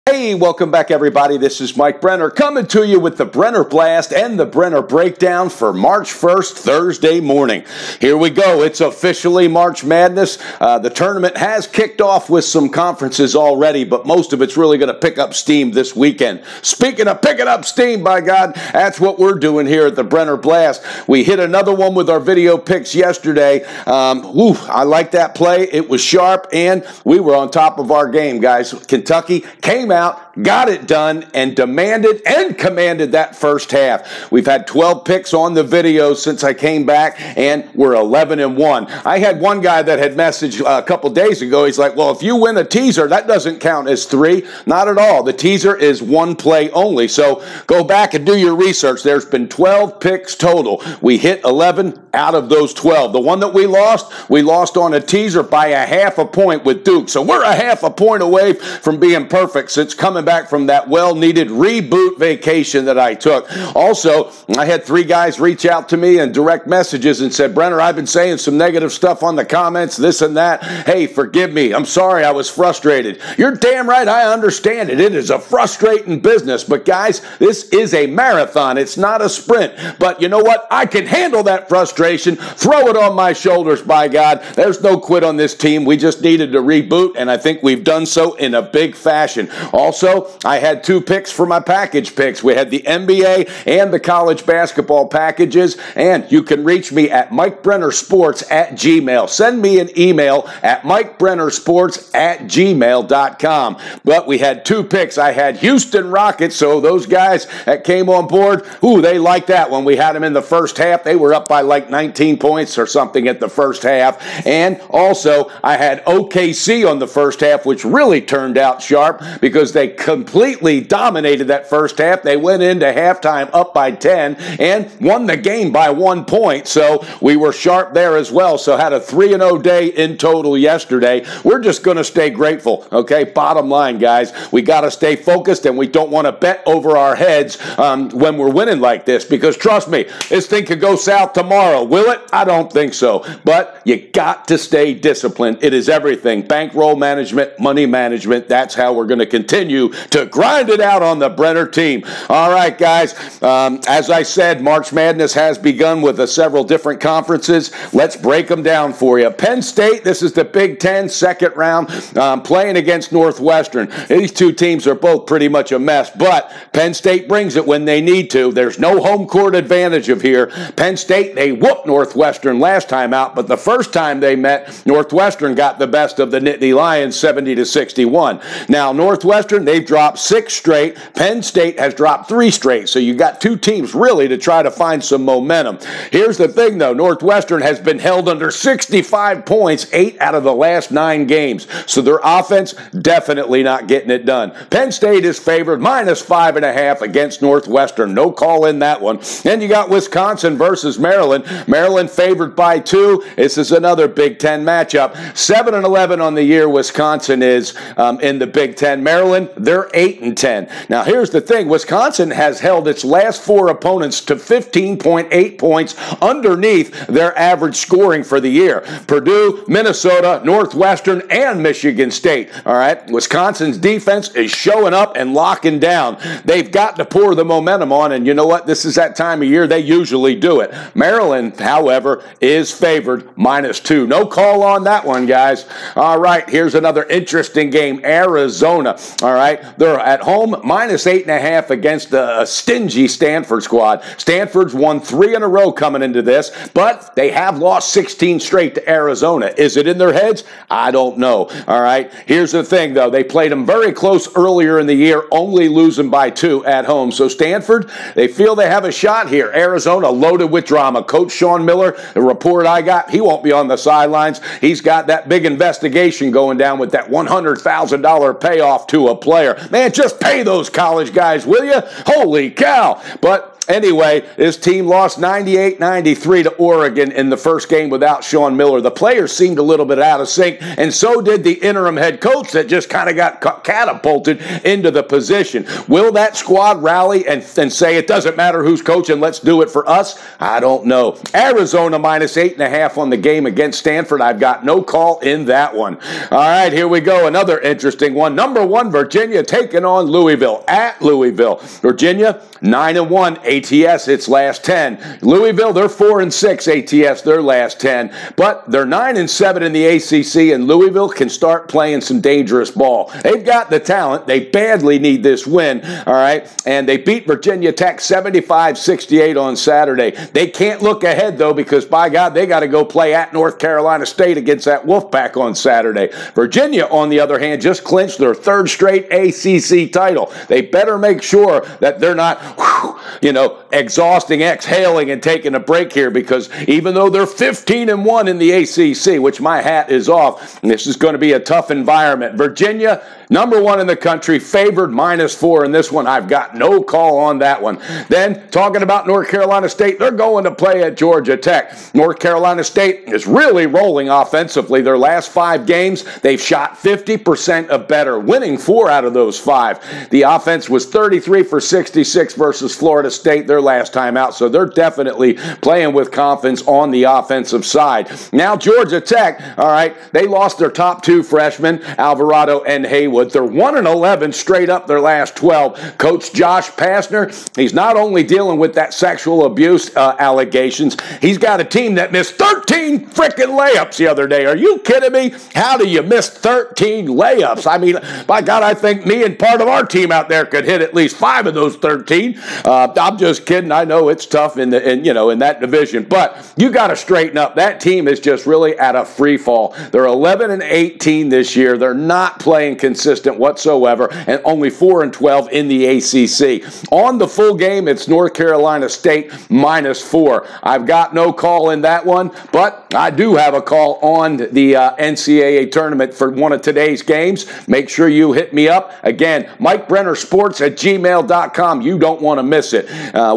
Hey, welcome back, everybody. This is Mike Brenner coming to you with the Brenner Blast and the Brenner Breakdown for March 1st, Thursday morning. Here we go. It's officially March Madness. The tournament has kicked off with some conferences already, but most of it's really going to pick up steam this weekend. Speaking of picking up steam, by God, that's what we're doing here at the Brenner Blast. We hit another one with our video picks yesterday. I like that play. It was sharp, and we were on top of our game, guys. Kentucky came out, got it done, and demanded and commanded that first half. We've had 12 picks on the video since I came back, and we're 11-1. I had one guy that had messaged a couple days ago. He's like, well, if you win a teaser, that doesn't count as 3. Not at all. The teaser is 1 play only. So go back and do your research. There's been 12 picks total. We hit 11 out of those 12. The one that we lost on a teaser by a half a point with Duke. So we're a half a point away from being perfect since coming back from that well-needed reboot vacation that I took. Also, I had 3 guys reach out to me and direct messages and said, Brenner, I've been saying some negative stuff on the comments, this and that. Hey, forgive me. I'm sorry I was frustrated. You're damn right. I understand it. It is a frustrating business. But guys, this is a marathon. It's not a sprint. But you know what? I can handle that frustration. Throw it on my shoulders, by God. There's no quit on this team. We just needed to reboot, and I think we've done so in a big fashion. Also, I had 2 picks for my package picks. We had the NBA and the college basketball packages, and you can reach me at MikeBrennerSports@gmail. Send me an email at MikeBrennerSports@gmail.com. But we had 2 picks. I had Houston Rockets, so those guys that came on board, they liked that when we had them in the first half. They were up by like 19 points or something at the first half. And also, I had OKC on the first half, which really turned out sharp because they completely dominated that first half. They went into halftime up by 10 and won the game by 1 point. So we were sharp there as well. So had a 3-0 day in total yesterday. We're just going to stay grateful. Okay, bottom line, guys, we got to stay focused, and we don't want to bet over our heads when we're winning like this, because trust me, this thing could go south tomorrow. Will it? I don't think so. But you got to stay disciplined. It is everything. Bankroll management, money management. That's how we're going to continue to grind it out on the Brenner team. All right, guys. As I said, March Madness has begun with several different conferences. Let's break them down for you. Penn State, this is the Big Ten second round, playing against Northwestern. These 2 teams are both pretty much a mess, but Penn State brings it when they need to. There's no home court advantage of here. Penn State, they whooped Northwestern last time out, but the first time they met, Northwestern got the best of the Nittany Lions, 70-61. Now, Northwestern, they've dropped 6 straight. Penn State has dropped 3 straight. So you got 2 teams really to try to find some momentum. Here's the thing, though. Northwestern has been held under 65 points 8 out of the last 9 games. So their offense definitely not getting it done. Penn State is favored -5.5 against Northwestern. No call in that one. Then you got Wisconsin versus Maryland. Maryland favored by 2. This is another Big Ten matchup. 7-11 on the year Wisconsin is in the Big Ten. Maryland, they're 8-10. Now, here's the thing. Wisconsin has held its last 4 opponents to 15.8 points underneath their average scoring for the year. Purdue, Minnesota, Northwestern, and Michigan State. All right? Wisconsin's defense is showing up and locking down. They've got to pour the momentum on, and you know what? This is that time of year they usually do it. Maryland, however, is favored -2. No call on that one, guys. All right, here's another interesting game. Arizona, all right, they're at home -8.5 against a stingy Stanford squad. Stanford's won 3 in a row coming into this, but they have lost 16 straight to Arizona. Is it in their heads? I don't know. All right, here's the thing, though. They played them very close earlier in the year, only losing by 2 at home. So Stanford, they feel they have a shot here. Arizona loaded with drama. Coach Sean Miller, the report I got, he won't be on the sidelines. He's got that big investigation going down with that $100,000 payoff to a player. Man, just pay those college guys, will you? Holy cow. But Anyway, this team lost 98-93 to Oregon in the first game without Sean Miller. The players seemed a little bit out of sync, and so did the interim head coach that just kind of got catapulted into the position. Will that squad rally and say it doesn't matter who's coaching, let's do it for us? I don't know. Arizona minus 8.5 on the game against Stanford. I've got no call in that one. All right, here we go. Another interesting one. Number 1, Virginia taking on Louisville at Louisville. Virginia 9-1 ATS its last 10. Louisville, they're 4-6 ATS their last 10, but they're 9-7 in the ACC, and Louisville can start playing some dangerous ball. They've got the talent. They badly need this win, all right? And they beat Virginia Tech 75-68 on Saturday. They can't look ahead, though, because, by God, they got to go play at North Carolina State against that Wolfpack on Saturday. Virginia, on the other hand, just clinched their 3rd straight ACC title. They better make sure that they're not, exhausting, exhaling, and taking a break here, because even though they're 15-1 in the ACC, which my hat is off, this is going to be a tough environment. Virginia, number 1 in the country, favored -4 in this one. I've got no call on that one. Then, talking about North Carolina State, they're going to play at Georgia Tech. North Carolina State is really rolling offensively. Their last 5 games, they've shot 50% or better, winning 4 out of those 5. The offense was 33 for 66 versus Florida State their last time out, so they're definitely playing with confidence on the offensive side. Now, Georgia Tech, all right, they lost their top 2 freshmen, Alvarado and Haywood. They're 1-11 straight up their last 12. Coach Josh Pastner, he's not only dealing with that sexual abuse allegations, he's got a team that missed 13 freaking layups the other day. Are you kidding me? How do you miss 13 layups? I mean, by God, I think me and part of our team out there could hit at least 5 of those 13. I'm just kidding. I know it's tough in that division, but you got to straighten up. That team is just really at a free fall. They're 11-18 this year. They're not playing consistent whatsoever, and only 4-12 in the ACC. On the full game, it's North Carolina State -4. I've got no call in that one, but I do have a call on the NCAA tournament for one of today's games. Make sure you hit me up. Again, MikeBrennerSports@gmail.com. You don't want to miss it.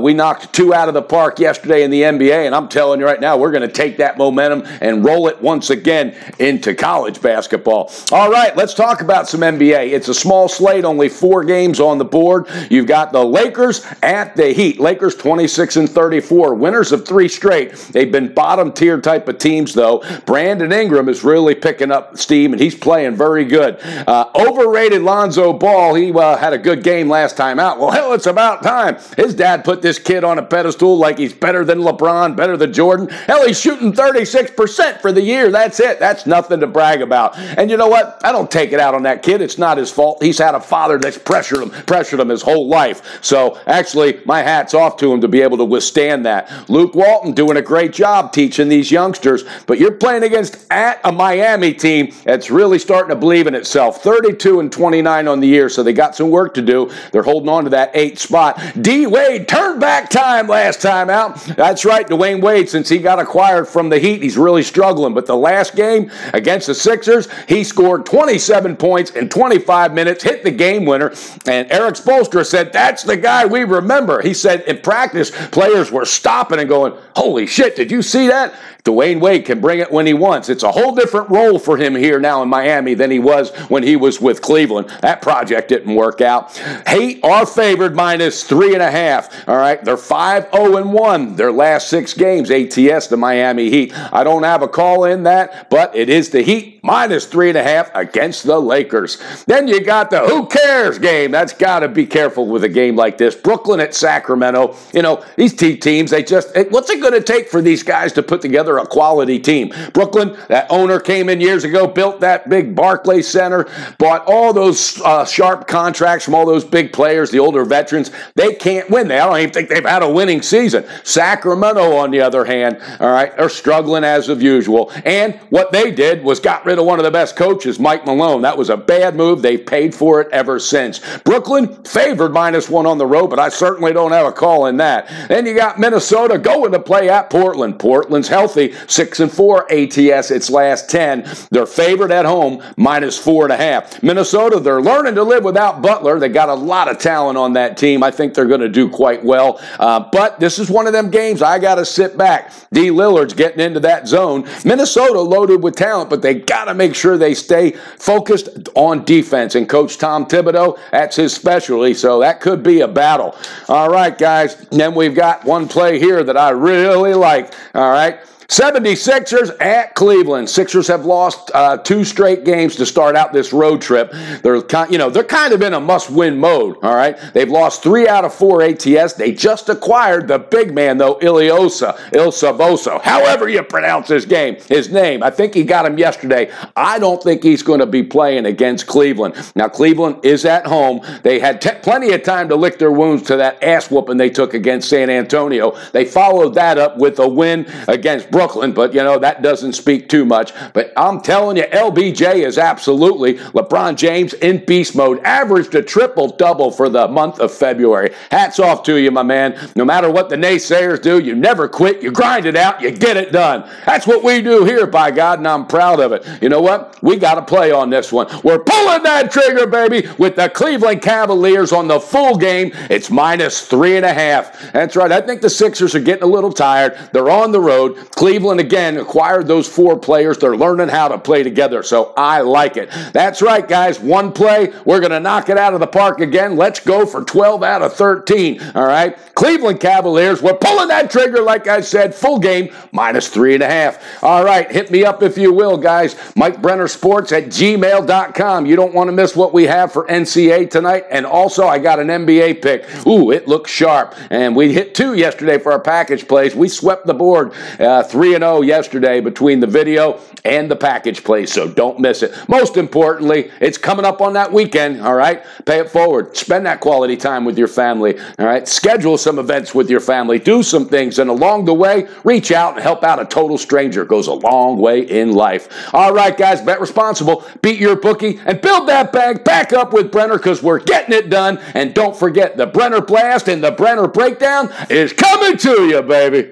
We knocked 2 out of the park yesterday in the NBA, and I'm telling you right now, we're going to take that momentum and roll it once again into college basketball. All right, let's talk about some NBA. It's a small slate, only 4 games on the board. You've got the Lakers at the Heat. Lakers 26-34, winners of 3 straight. They've been bottom-tier type of teams, though. Brandon Ingram is really picking up steam, and he's playing very good. Overrated Lonzo Ball. He had a good game last time out. Well, hell, it's about time. His dad put this kid on a pedestal like he's better than LeBron, better than Jordan. Hell, he's shooting 36% for the year. That's it. That's nothing to brag about. And you know what? I don't take it out on that kid. It's not his fault. He's had a father that's pressured him his whole life. So actually, my hat's off to him to be able to withstand that. Luke Walton doing a great job teaching these youngsters, but you're playing against at a Miami team that's really starting to believe in itself. 32-29 on the year, so they got some work to do. They're holding on to that 8th spot. D-Wade, turn back time last time out. That's right, Dwayne Wade, since he got acquired from the Heat, he's really struggling. But the last game against the Sixers, he scored 27 points in 25 minutes, hit the game winner, and Eric Spoelstra said, that's the guy we remember. He said in practice, players were stopping and going, holy shit, did you see that? Dwayne Wade can bring it when he wants. It's a whole different role for him here now in Miami than he was when he was with Cleveland. That project didn't work out. Heat are favored -3.5. All right, they're 5-0-1. Their last 6 games, ATS, the Miami Heat. I don't have a call in that, but it is the Heat -3.5 against the Lakers. Then you got the who cares game. That's got to be careful with a game like this. Brooklyn at Sacramento. You know, these teams, what's it going to take for these guys to put together a quality team? Brooklyn, that owner came in years ago, built that big Barclays Center, bought all those sharp contracts from all those big players, the older veterans. They can't win. I don't even think they've had a winning season. Sacramento, on the other hand, all right, they're struggling as of usual. And what they did was got rid to one of the best coaches, Mike Malone. That was a bad move. They've paid for it ever since. Brooklyn favored -1 on the road, but I certainly don't have a call in that. Then you got Minnesota going to play at Portland. Portland's healthy, 6-4 ATS its last 10. They're favored at home, -4.5. Minnesota, they're learning to live without Butler. They got a lot of talent on that team. I think they're going to do quite well. But this is one of them games I got to sit back. D. Lillard's getting into that zone. Minnesota loaded with talent, but they got to make sure they stay focused on defense. And Coach Tom Thibodeau, that's his specialty, so that could be a battle. All right, guys. Then we've got one play here that I really like. All right. 76ers at Cleveland. Sixers have lost 2 straight games to start out this road trip. They're kind of in a must-win mode, all right? They've lost 3 out of 4 ATS. They just acquired the big man, though, Ilyasova, however you pronounce his name. I think he got him yesterday. I don't think he's going to be playing against Cleveland. Now, Cleveland is at home. They had plenty of time to lick their wounds to that ass-whooping they took against San Antonio. They followed that up with a win against Brooklyn, but, that doesn't speak too much. But I'm telling you, LBJ is absolutely LeBron James in beast mode. Averaged a triple-double for the month of February. Hats off to you, my man. No matter what the naysayers do, you never quit. You grind it out. You get it done. That's what we do here, by God, and I'm proud of it. You know what? We got to play on this one. We're pulling that trigger, baby, with the Cleveland Cavaliers on the full game. It's -3.5. That's right. I think the Sixers are getting a little tired. They're on the road. Cleveland, again, acquired those 4 players. They're learning how to play together, so I like it. That's right, guys. One play. We're going to knock it out of the park again. Let's go for 12 out of 13, all right? Cleveland Cavaliers, we're pulling that trigger, like I said, full game, -3.5. All right, hit me up if you will, guys. Mike Brenner Sports at gmail.com. You don't want to miss what we have for NCAA tonight. And also, I got an NBA pick. Ooh, it looks sharp. And we hit 2 yesterday for our package plays. We swept the board 3-0 yesterday between the video and the package plays, so don't miss it. Most importantly, it's coming up on that weekend, all right? Pay it forward. Spend that quality time with your family, all right? Schedule some events with your family. Do some things, and along the way, reach out and help out a total stranger. It goes a long way in life. All right, guys, bet responsible. Beat your bookie and build that bag back up with Brenner because we're getting it done. And don't forget, the Brenner Blast and the Brenner Breakdown is coming to you, baby.